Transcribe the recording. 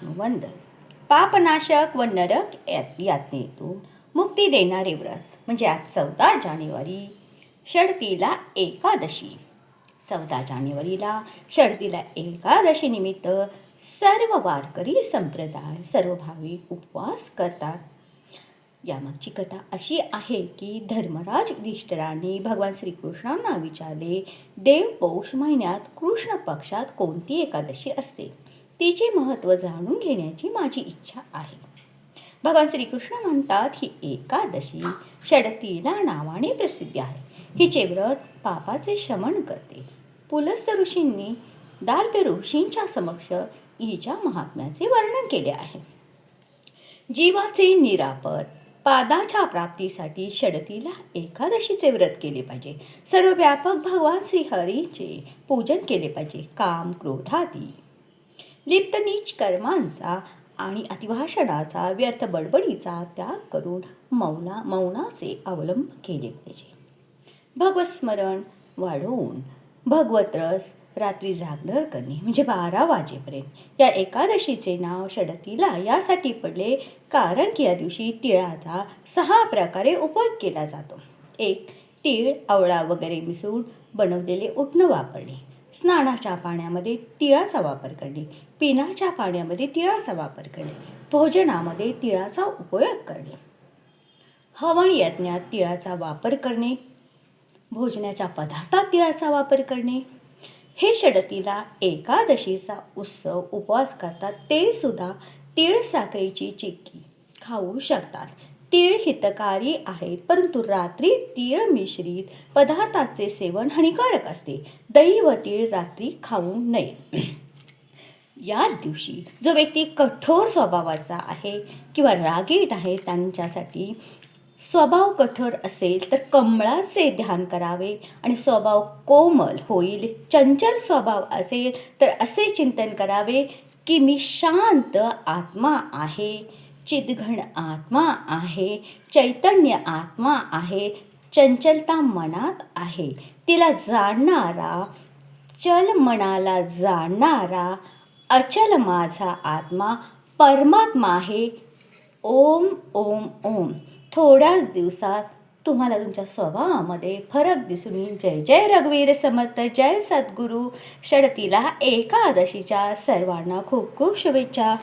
आत्मवंदन. पापनाशक व नरक यातनेतून मुक्ती देणारे व्रत म्हणजे आज 14 जानेवारी शर्तीला एकादशी. 14 जानेवारीला शर्तीला एकादशी निमित्त सर्व वारकरी संप्रदाय, सर्व भाविक उपवास करतात. यामागची कथा अशी आहे की धर्मराज युधिष्ठिराने भगवान श्रीकृष्णांना विचारले, देव पौष महिन्यात कृष्ण पक्षात कोणती एकादशी असते, तिचे महत्त्व जाणून घेण्याची माझी इच्छा आहे. भगवान श्रीकृष्ण म्हणतात, ही एकादशी षडतीला नावाने प्रसिद्ध आहे. हिचे व्रत पापाचे शमन करते. पुलस्त ऋषींनी दाल्व्य ऋषींच्या समक्ष हिच्या महात्म्याचे वर्णन केले आहे. जीवाचे निरापद पादाच्या प्राप्तीसाठी षडतीला एकादशीचे व्रत केले पाहिजे. सर्वव्यापक भगवान श्रीहरीचे पूजन केले पाहिजे. काम, क्रोधादी लिप्त नीच कर्मांचा आणि अतिभाषणाचा, व्यर्थ बडबडीचा त्याग करून मौनाचे अवलंब केले पाहिजे. भगवत स्मरण वाढवून भगवत रस रात्री जागर करणे म्हणजे 12 वाजेपर्यंत. या एकादशीचे नाव षडतीला यासाठी पडले कारण की या दिवशी तिळाचा 6 प्रकारे उपयोग केला जातो. 1. तीळ, आवळा वगैरे मिसळून बनवलेले उटणं वापरणे. स्नानाच्या पाण्यामध्ये तिळाचा वापर करणे. पिण्याच्या पाण्यामध्ये तिळाचा वापर करणे. भोजनामध्ये तिळाचा उपयोग करणे. हवन यज्ञात तिळाचा वापर करणे. भोजनाच्या पदार्थात तिळाचा वापर करणे. हे षडतीला एकादशीचा उत्सव उपवास करतात ते सुद्धा तीळ साखरेची चिक्की खाऊ शकतात. तीळ हितकारी आहेत, परंतु रात्री तीळ मिश्रित पदार्थाचे सेवन हानिकारक असते. दही व तीळ रात्री खाऊ नये. या दिवशी जो व्यक्ती कठोर स्वभावाचा आहे किंवा रागीट आहे त्यांच्यासाठी स्वभाव कठोर असेल तर कमळाचे ध्यान करावे आणि स्वभाव कोमल होईल. चंचल स्वभाव असेल तर असे चिंतन करावे की मी शांत आत्मा आहे, चिदघन आत्मा आहे, चैतन्य आत्मा आहे, चंचलता मनात आहे, तिला जाणणारा, चल मनाला जाणणारा अचल माझा आत्मा परमात्मा आहे. ओम ओम ओम. थोड्याच दिवसात तुम्हाला तुमच्या स्वभावामध्ये फरक दिसून येईल. जय जय रघुवीर समर्थ, जय सद्गुरू. षडतीला एकादशीच्या सर्वांना खूप खूप शुभेच्छा.